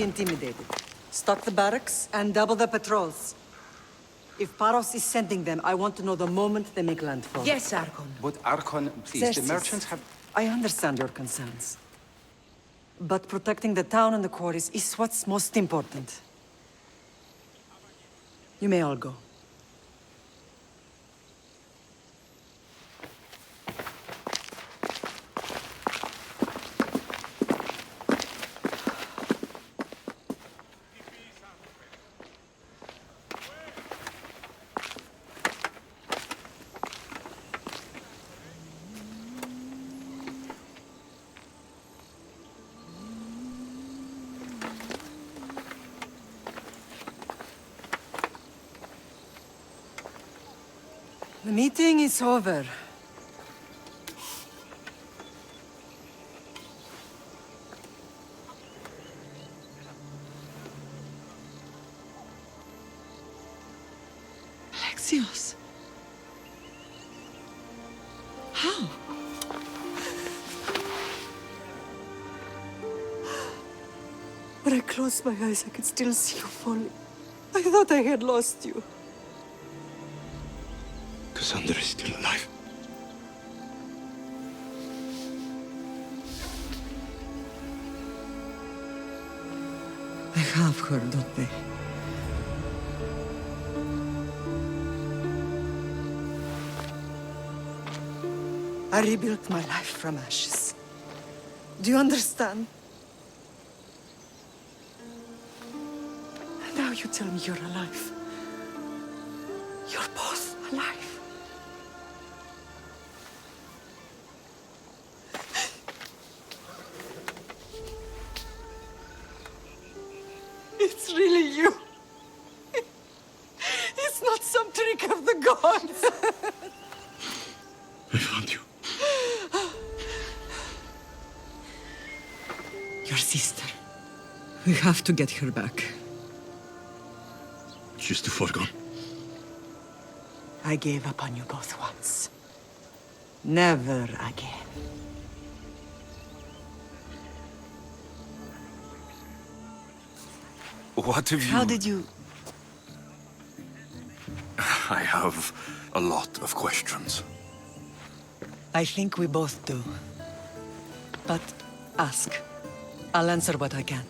intimidated. Stock the barracks and double the patrols. If Paros is sending them, I want to know the moment they make landfall. Yes, Archon. But Archon, please, Xerxes, the merchants have... I understand your concerns. But protecting the town and the quarries is what's most important. You may all go. The meeting is over. Alexios. How? When I closed my eyes, I could still see you falling. I thought I had lost you. Cassandra is still alive. They have her, don't they? I rebuilt my life from ashes. Do you understand? And now you tell me you're alive. You're both alive. It's really you. It's not some trick of the gods. I found you. Your sister. We have to get her back. She's too far gone. I gave up on you both once. Never again. What have you... How did you... I have a lot of questions. I think we both do. But ask. I'll answer what I can.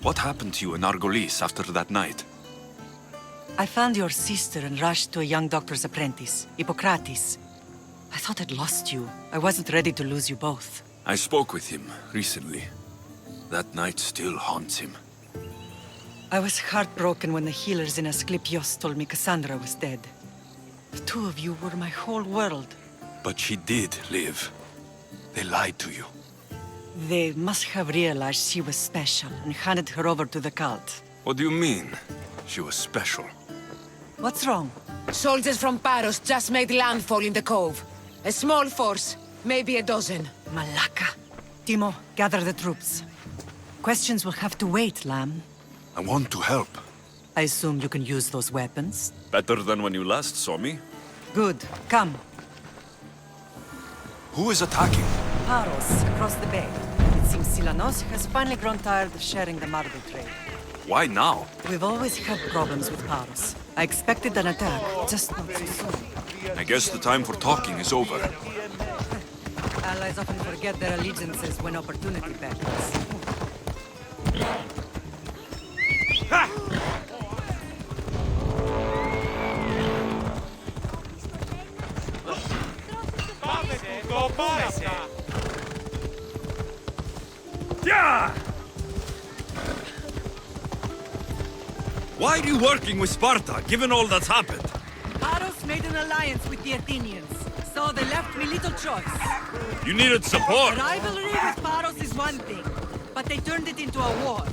What happened to you in Argolis after that night? I found your sister and rushed to a young doctor's apprentice, Hippocrates. I thought I'd lost you. I wasn't ready to lose you both. I spoke with him recently. That night still haunts him. I was heartbroken when the healers in Asclepios told me Cassandra was dead. The two of you were my whole world. But she did live. They lied to you. They must have realized she was special and handed her over to the cult. What do you mean? She was special. What's wrong? Soldiers from Paros just made landfall in the cove. A small force, maybe a dozen. Malaka. Timo, gather the troops. Questions will have to wait, Lamb. I want to help. I assume you can use those weapons? Better than when you last saw me. Good. Come. Who is attacking? Paros, across the bay. It seems Silanos has finally grown tired of sharing the marble trade. Why now? We've always had problems with Paros. I expected an attack, just not so soon. I guess the time for talking is over. Allies often forget their allegiances when opportunity beckons. Why are you working with Sparta, given all that's happened? Paros made an alliance with the Athenians, so they left me little choice. You needed support. Rivalry with Paros is one thing, but they turned it into a war.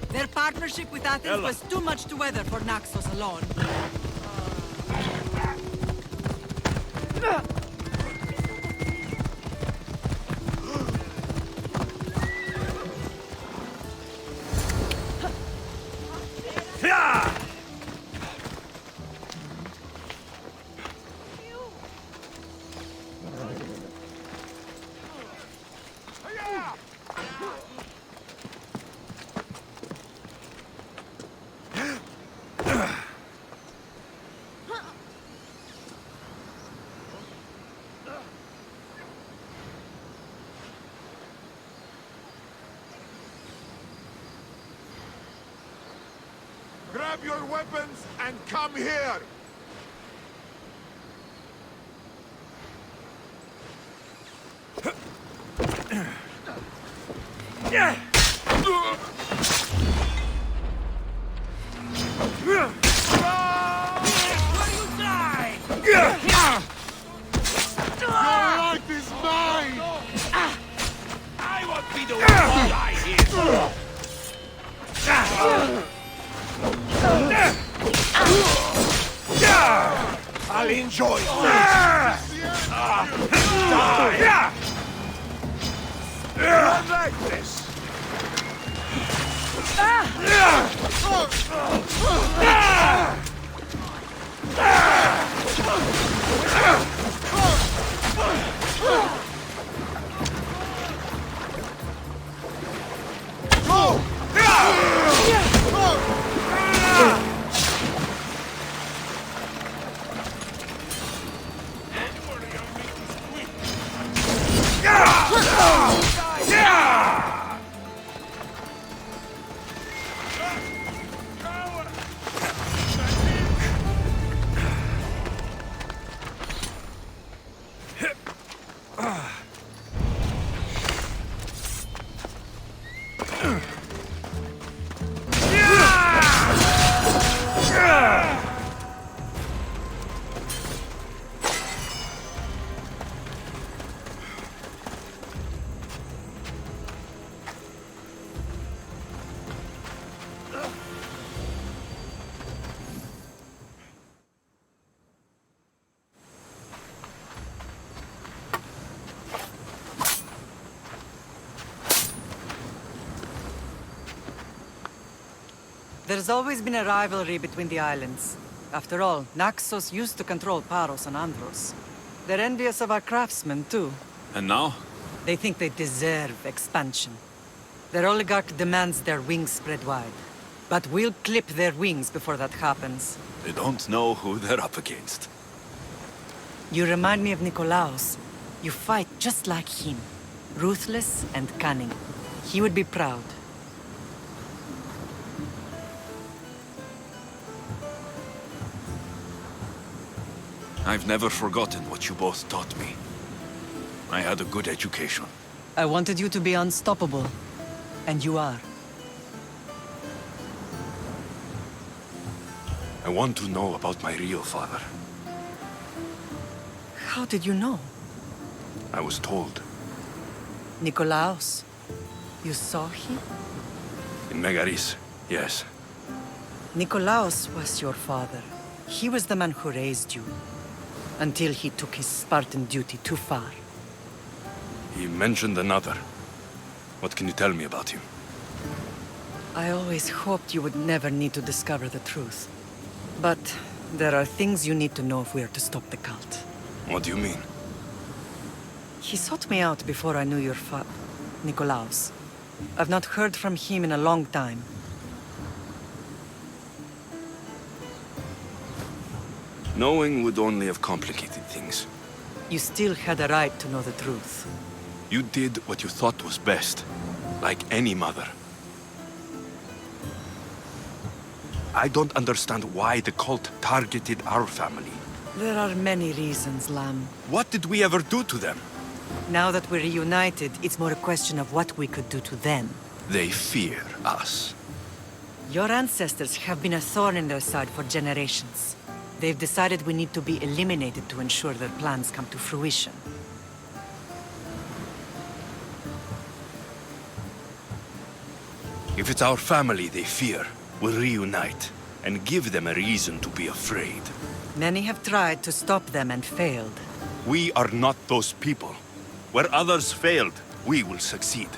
Their partnership with Athens was too much to weather for Naxos alone. Grab your weapons and come here! Your life is mine! I won't be the one to die here! I'll enjoy it! Not like this! There's always been a rivalry between the islands. After all, Naxos used to control Paros and Andros. They're envious of our craftsmen, too. And now? They think they deserve expansion. Their oligarch demands their wings spread wide. But we'll clip their wings before that happens. They don't know who they're up against. You remind me of Nikolaos. You fight just like him. Ruthless and cunning. He would be proud. I've never forgotten what you both taught me. I had a good education. I wanted you to be unstoppable. And you are. I want to know about my real father. How did you know? I was told. Nikolaos. You saw him? In Megaris, yes. Nikolaos was your father. He was the man who raised you. Until he took his Spartan duty too far. He mentioned another. What can you tell me about him? I always hoped you would never need to discover the truth. But there are things you need to know if we are to stop the cult. What do you mean? He sought me out before I knew your Nikolaos. I've not heard from him in a long time. Knowing would only have complicated things. You still had a right to know the truth. You did what you thought was best, like any mother. I don't understand why the cult targeted our family. There are many reasons, Lamb. What did we ever do to them? Now that we're reunited, it's more a question of what we could do to them. They fear us. Your ancestors have been a thorn in their side for generations. They've decided we need to be eliminated to ensure their plans come to fruition. If it's our family they fear, we'll reunite and give them a reason to be afraid. Many have tried to stop them and failed. We are not those people. Where others failed, we will succeed.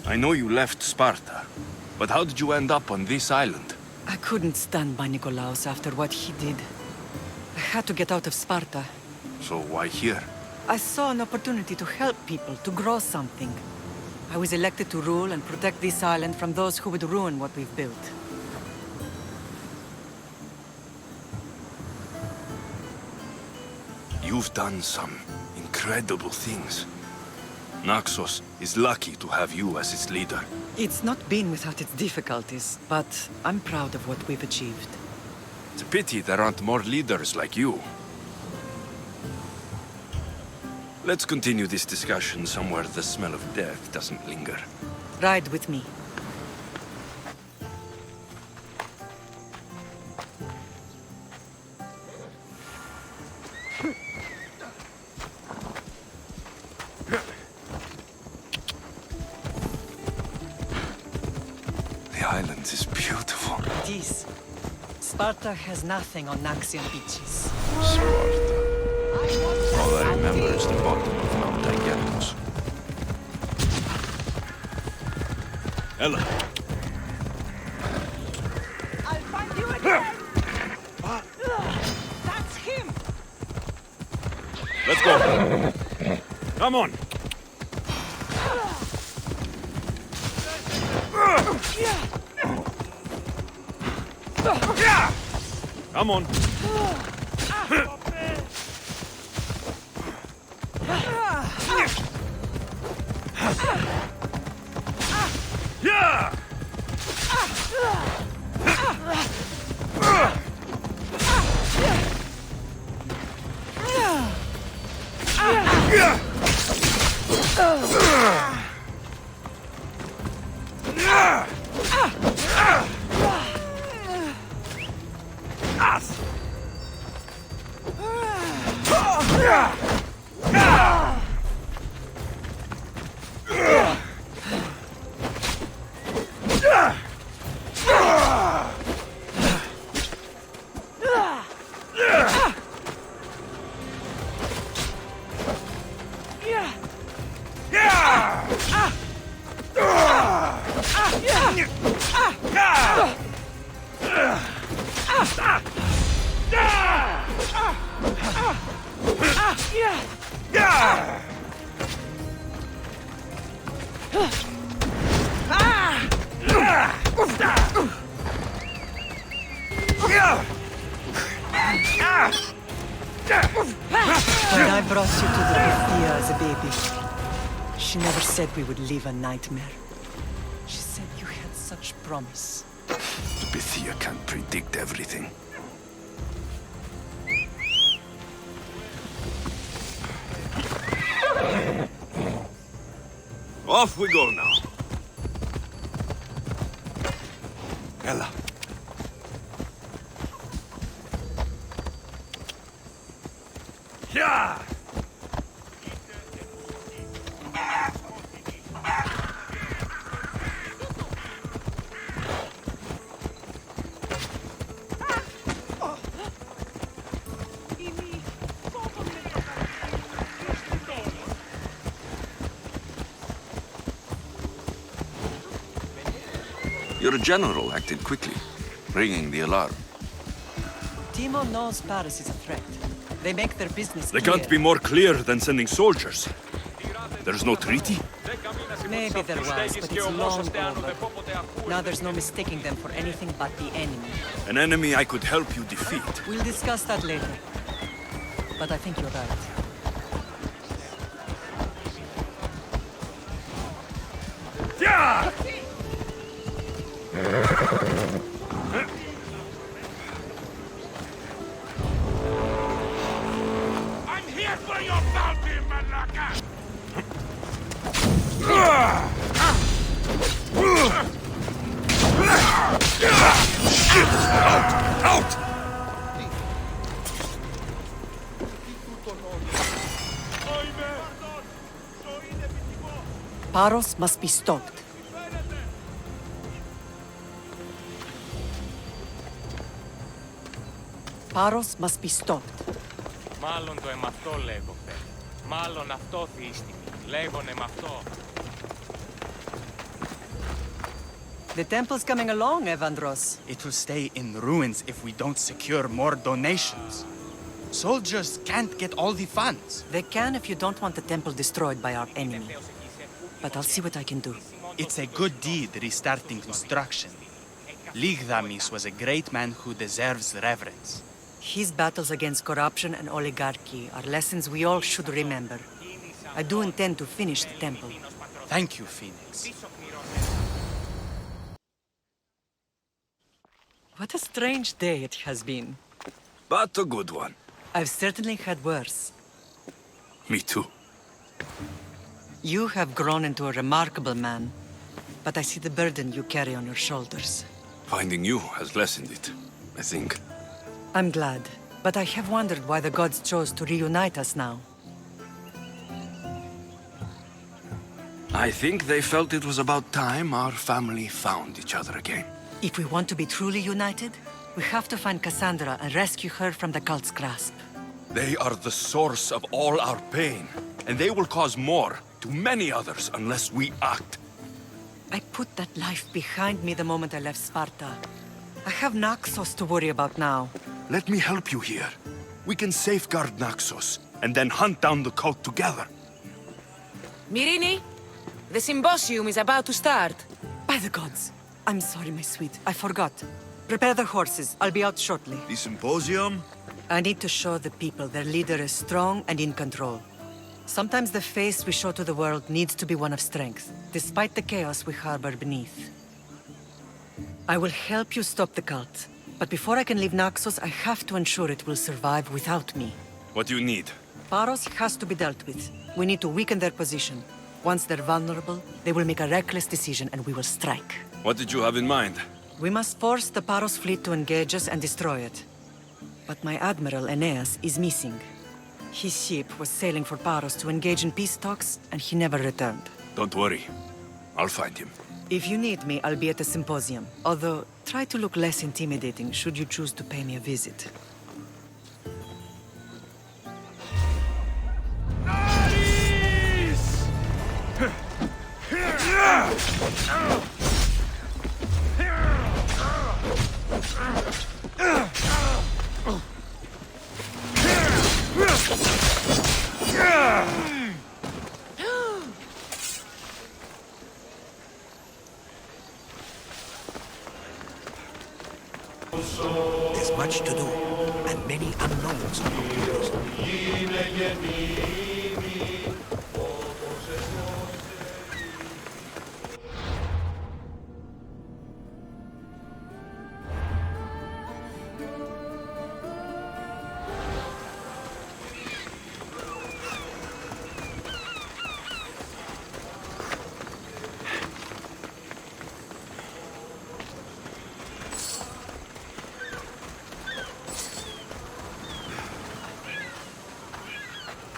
I know you left Sparta, but how did you end up on this island? I couldn't stand by Nikolaos after what he did. I had to get out of Sparta. So why here? I saw an opportunity to help people, to grow something. I was elected to rule and protect this island from those who would ruin what we've built. You've done some incredible things. Naxos is lucky to have you as its leader. It's not been without its difficulties, but I'm proud of what we've achieved. It's a pity there aren't more leaders like you. Let's continue this discussion somewhere the smell of death doesn't linger. Ride with me. The island is beautiful. It is. Sparta has nothing on Naxian beaches. Sparta. All I remember is the bottom of Mount Aigyatos. Ella. I'll find you again! That's him! Let's go. Come on. Come on. Yeah! When I brought you to the Pythia as a baby, she never said we would live a nightmare. She said you had such promise. The Pythia can't predict everything. Off we go now. Ella. Yeah! Your general acted quickly, ringing the alarm. Timo knows Paris is a threat. They make their business They clear. can't be more clear than sending soldiers. There's no treaty? Maybe there was, but it's long over. Now there's no mistaking them for anything but the enemy. An enemy I could help you defeat. We'll discuss that later. But I think you're right. Yeah! I'm here for your bounty, Malaka! Out! Paros must be stopped. Paros must be stopped. Μάλλον το εμαυτό λέγομαι. Μάλλον αυτό θύστηκε. Λέγονε με αυτό. The temple's coming along, Evandros. It will stay in ruins if we don't secure more donations. Soldiers can't get all the funds. They can if you don't want the temple destroyed by our enemy. But I'll see what I can do. It's a good deed restarting construction. Ligdamis was a great man who deserves reverence. His battles against corruption and oligarchy are lessons we all should remember. I do intend to finish the temple. Thank you, Phoenix. What a strange day it has been. But a good one. I've certainly had worse. Me too. You have grown into a remarkable man, but I see the burden you carry on your shoulders. Finding you has lessened it, I think. I'm glad, but I have wondered why the gods chose to reunite us now. I think they felt it was about time our family found each other again. If we want to be truly united, we have to find Cassandra and rescue her from the cult's grasp. They are the source of all our pain, and they will cause more to many others unless we act. I put that life behind me the moment I left Sparta. I have Naxos to worry about now. Let me help you here. We can safeguard Naxos, and then hunt down the cult together. Myrrine, the symposium is about to start. By the gods! I'm sorry, my sweet. I forgot. Prepare the horses. I'll be out shortly. The symposium? I need to show the people their leader is strong and in control. Sometimes the face we show to the world needs to be one of strength, despite the chaos we harbor beneath. I will help you stop the cult, but before I can leave Naxos, I have to ensure it will survive without me. What do you need? Paros has to be dealt with. We need to weaken their position. Once they're vulnerable, they will make a reckless decision and we will strike. What did you have in mind? We must force the Paros fleet to engage us and destroy it. But my admiral, Aeneas, is missing. His ship was sailing for Paros to engage in peace talks, and he never returned. Don't worry. I'll find him. If you need me, I'll be at the symposium. Although, try to look less intimidating should you choose to pay me a visit. There's much to do, and many unknowns are composed.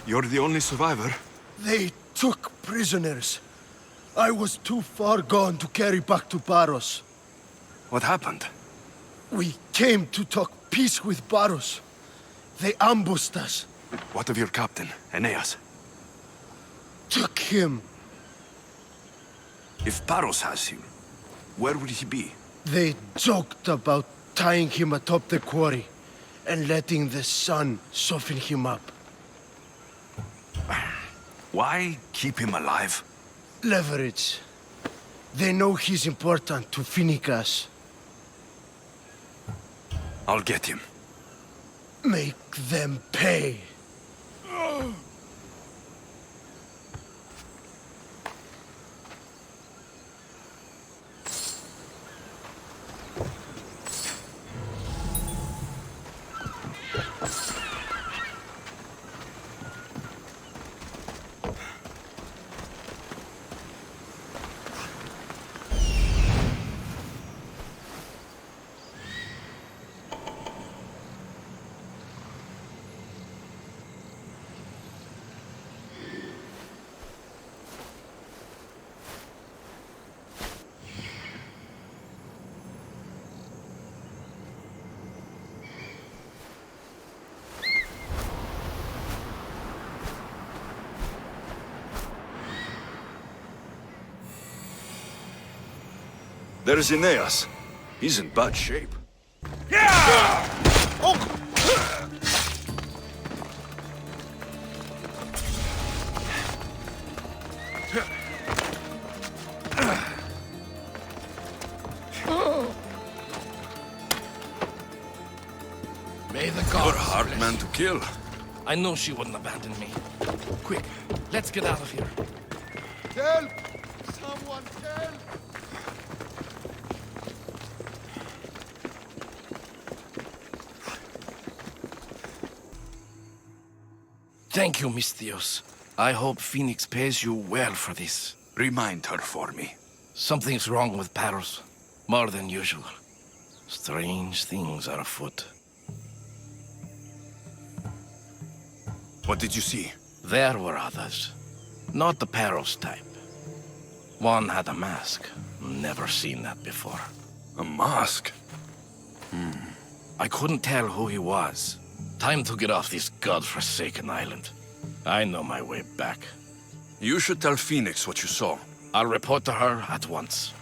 You're the only survivor? They took prisoners. I was too far gone to carry back to Paros. What happened? We came to talk peace with Paros. They ambushed us. What of your captain, Aeneas? Took him. If Paros has him, where would he be? They joked about tying him atop the quarry and letting the sun soften him up. Why keep him alive? Leverage. They know he's important to Phoenix. I'll get him. Make them pay. There's Aeneas. He's in bad shape. May the You're a gods hard bless man you. to kill. I know she wouldn't abandon me. Quick, let's Let's get out of here. Help! Someone help! Thank you, Misthios. I hope Phoenix pays you well for this. Remind her for me. Something's wrong with Paros. More than usual. Strange things are afoot. What did you see? There were others. Not the Paros type. One had a mask. Never seen that before. A mask? I couldn't tell who he was. Time to get off this godforsaken island. I know my way back. You should tell Phoenix what you saw. I'll report to her at once.